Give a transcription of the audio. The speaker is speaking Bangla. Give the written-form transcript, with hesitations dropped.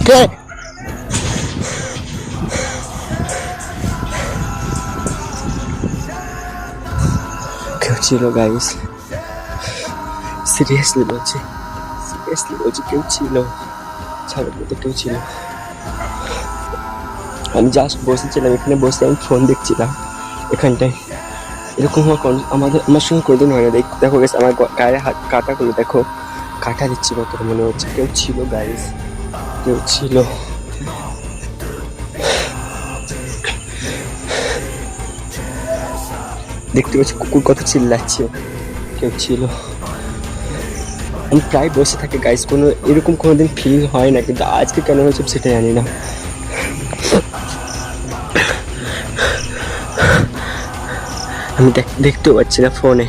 কে? কেউ ছিল গাইস, সিরিয়াসলি বলছি কেউ ছিল, ছাদের মধ্যে কেউ ছিল। আমি জাস্ট বসেছিলাম এখানে, বসে আমি ফোন দেখছিলাম এখানটায়। এরকম আমার সঙ্গে কোনোদিন হয় না। দেখো গেছে আমার গায়ে হাত কাটাগুলো দেখো, কাটা দিচ্ছি কত মনে হচ্ছে। কেউ ছিল গাইস, কেউ ছিল। দেখতে পাচ্ছি কুকুর কত চিল্লাচ্ছে, কেউ ছিল। আমি প্রায় বসে থাকি গাইস, এরকম কোনোদিন ফিল হয় না, কিন্তু আজকে কেন হয়েছে সেটা জানি না। আমি দেখতেও পাচ্ছি না ফোনে।